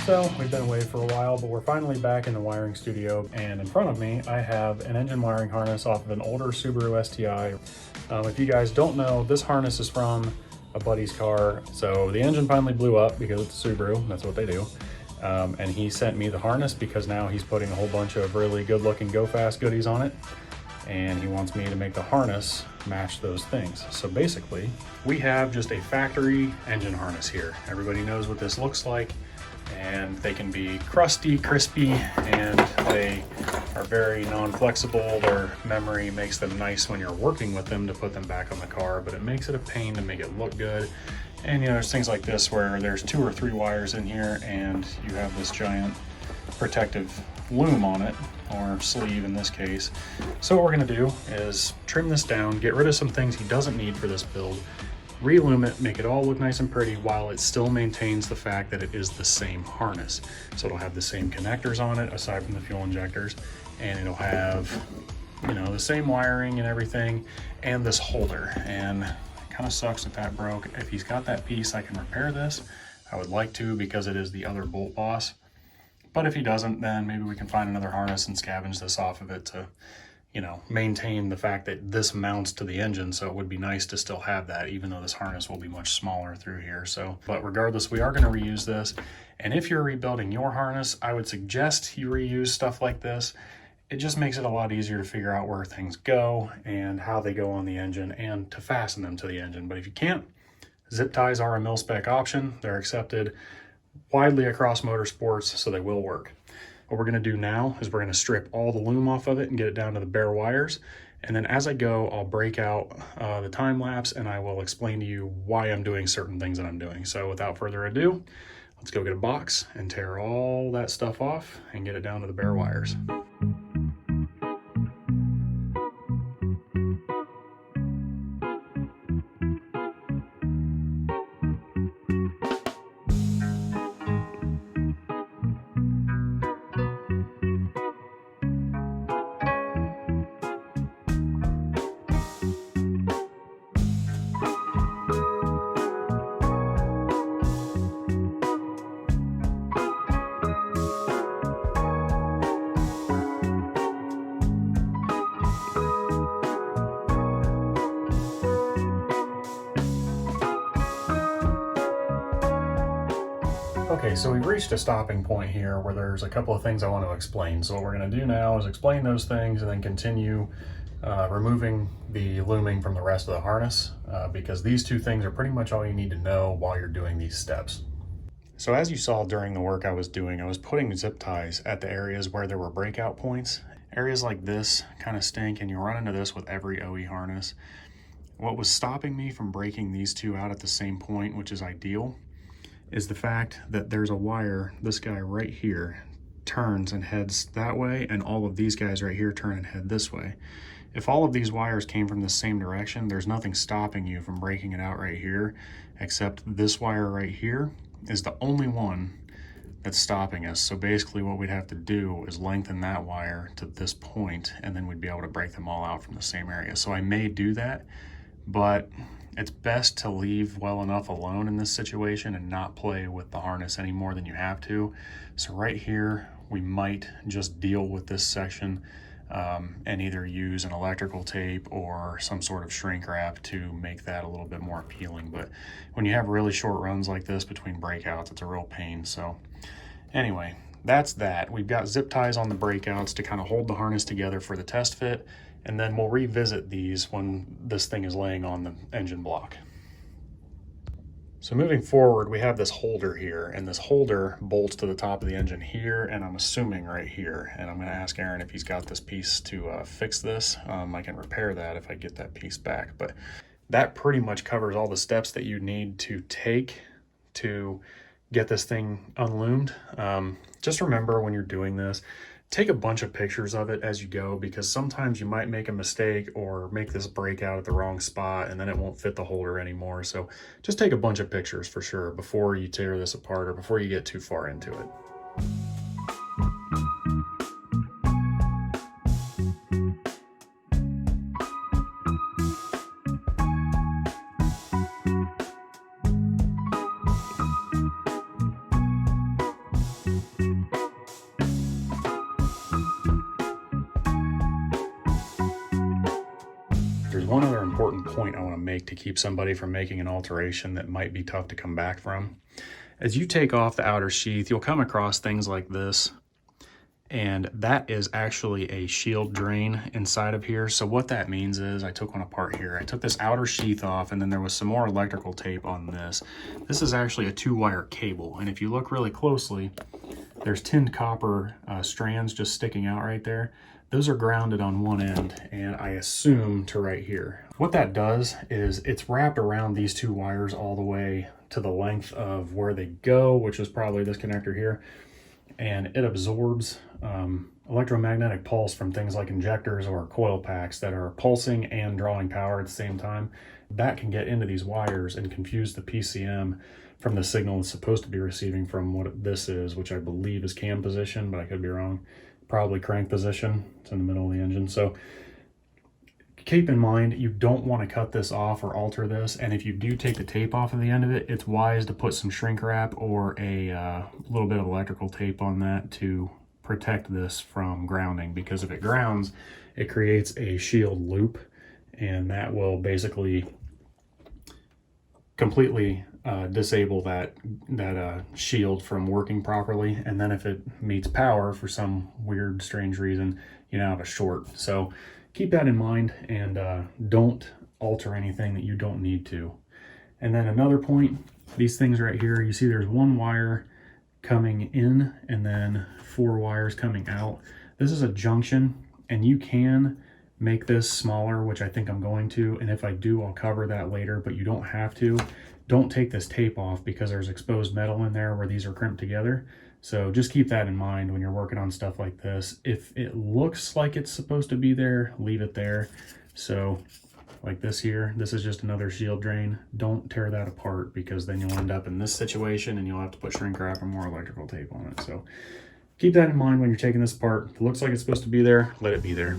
So we've been away for a while, but we're finally back in the wiring studio, and in front of me I have an engine wiring harness off of an older Subaru STI. If you guys don't know, this harness is from a buddy's car. So the engine finally blew up because it's a Subaru, that's what they do. And he sent me the harness because now he's putting a whole bunch of really good looking go fast goodies on it. And he wants me to make the harness match those things. So basically, we have just a factory engine harness here. Everybody knows what this looks like, and they can be crusty, crispy, and they are very non-flexible. Their memory makes them nice when you're working with them to put them back on the car, but it makes it a pain to make it look good. And you know, there's things like this where there's 2 or 3 wires in here and you have this giant protective loom on it, or sleeve in this case. So what we're gonna do is trim this down, get rid of some things he doesn't need for this build, re-loom it, make it all look nice and pretty while it still maintains the fact that it is the same harness. So it'll have the same connectors on it aside from the fuel injectors, and it'll have, you know, the same wiring and everything, and this holder. And it kind of sucks that that broke. If he's got that piece, I can repair this. I would like to, because it is the other bolt boss. But if he doesn't, then maybe we can find another harness and scavenge this off of it to, you know, maintain the fact that this mounts to the engine. So it would be nice to still have that, even though this harness will be much smaller through here. So, but regardless, we are going to reuse this. And if you're rebuilding your harness, I would suggest you reuse stuff like this. It just makes it a lot easier to figure out where things go and how they go on the engine and to fasten them to the engine. But if you can't, zip ties are a mil-spec option. They're accepted widely across motorsports, so they will work. What we're going to do now is we're going to strip all the loom off of it and get it down to the bare wires. And then as I go, I'll break out the time lapse and I will explain to you why I'm doing certain things that I'm doing. So without further ado, let's go get a box and tear all that stuff off and get it down to the bare wires. Okay, so we've reached a stopping point here where there's a couple of things I want to explain. So what we're going to do now is explain those things and then continue removing the looming from the rest of the harness, because these 2 things are pretty much all you need to know while you're doing these steps. So as you saw during the work I was doing, I was putting zip ties at the areas where there were breakout points. Areas like this kind of stink, and you run into this with every OE harness. What was stopping me from breaking these 2 out at the same point, which is ideal, is the fact that there's a wire, this guy right here turns and heads that way, and all of these guys right here turn and head this way. If all of these wires came from the same direction, there's nothing stopping you from breaking it out right here, except this wire right here is the only one that's stopping us. So basically what we'd have to do is lengthen that wire to this point, and then we'd be able to break them all out from the same area. So I may do that, but it's best to leave well enough alone in this situation and not play with the harness any more than you have to. So right here, we might just deal with this section and either use an electrical tape or some sort of shrink wrap to make that a little bit more appealing. But when you have really short runs like this between breakouts, it's a real pain. So anyway, that's that. We've got zip ties on the breakouts to kind of hold the harness together for the test fit. And then we'll revisit these when this thing is laying on the engine block. So moving forward, we have this holder here, and this holder bolts to the top of the engine here, and I'm assuming right here. And I'm going to ask Aaron if he's got this piece to fix this. I can repair that if I get that piece back. But that pretty much covers all the steps that you need to take to get this thing unloomed. Just remember when you're doing this, take a bunch of pictures of it as you go, because sometimes you might make a mistake or make this breakout at the wrong spot and then it won't fit the holder anymore. So just take a bunch of pictures for sure before you tear this apart or before you get too far into it. one other important point I want to make to keep somebody from making an alteration that might be tough to come back from. As you take off the outer sheath, you'll come across things like this, and that is actually a shield drain inside of here. So what that means is, I took one apart here. I took this outer sheath off, and then there was some more electrical tape on this. This is actually a 2-wire cable, and if you look really closely, there's tinned copper strands just sticking out right there. Those are grounded on one end, and I assume to right here. What that does is it's wrapped around these 2 wires all the way to the length of where they go, which is probably this connector here, and it absorbs electromagnetic pulse from things like injectors or coil packs that are pulsing and drawing power at the same time. That can get into these wires and confuse the PCM from the signal it's supposed to be receiving from what this is, which I believe is cam position, but I could be wrong. Probably crank position. It's in the middle of the engine. So keep in mind, you don't want to cut this off or alter this. And if you do take the tape off of the end of it, it's wise to put some shrink wrap or a little bit of electrical tape on that to protect this from grounding, because if it grounds, it creates a shield loop, and that will basically completely disable that shield from working properly. And then if it meets power for some weird, strange reason, you now have a short. So keep that in mind, and don't alter anything that you don't need to. And then another point, these things right here, you see there's 1 wire coming in and then 4 wires coming out. This is a junction, and you can make this smaller, which I think I'm going to, and if I do, I'll cover that later, but you don't have to. Don't take this tape off because there's exposed metal in there where these are crimped together. So just keep that in mind when you're working on stuff like this. If it looks like it's supposed to be there, leave it there. So like this here, this is just another shield drain. Don't tear that apart, because then you'll end up in this situation and you'll have to put shrink wrap or more electrical tape on it. So keep that in mind when you're taking this apart. If it looks like it's supposed to be there, let it be there.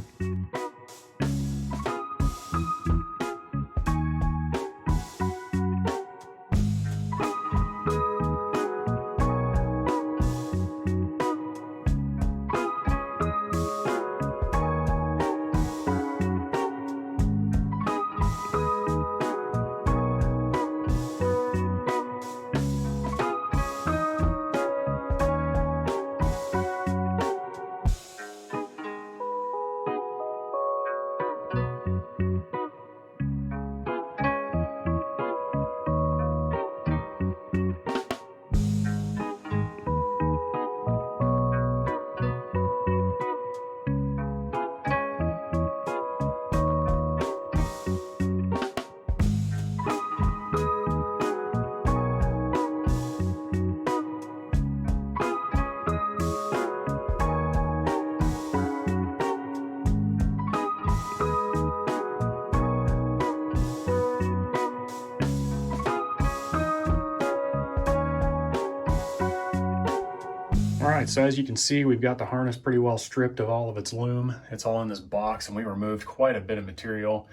All right, so as you can see, we've got the harness pretty well stripped of all of its loom. It's all in this box, and we removed quite a bit of material.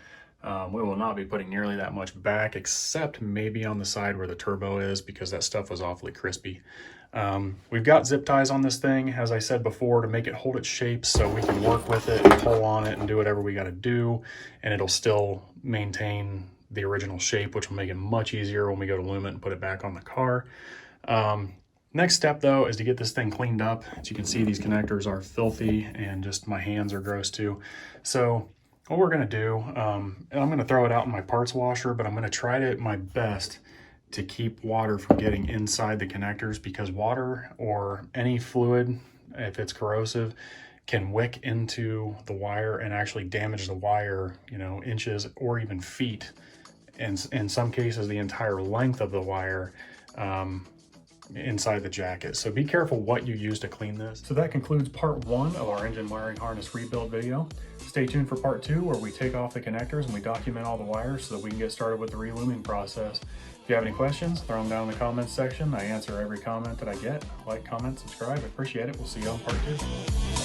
We will not be putting nearly that much back, except maybe on the side where the turbo is, because that stuff was awfully crispy. We've got zip ties on this thing, as I said before, to make it hold its shape so we can work with it and pull on it and do whatever we got to do, and it'll still maintain the original shape, which will make it much easier when we go to loom it and put it back on the car. Next step, though, is to get this thing cleaned up. As you can see, these connectors are filthy, and just my hands are gross too. So what we're going to do, I'm going to throw it out in my parts washer, but I'm going to try my best to keep water from getting inside the connectors, because water or any fluid, if it's corrosive, can wick into the wire and actually damage the wire, you know, inches or even feet, and in some cases the entire length of the wire inside the jacket. So be careful what you use to clean this. So that concludes part 1 of our engine wiring harness rebuild video. Stay tuned for part 2, where we take off the connectors and we document all the wires so that we can get started with the re-looming process. If you have any questions, throw them down in the comments section. I answer every comment that I get. Like, comment, subscribe. I appreciate it. We'll see you on part 2.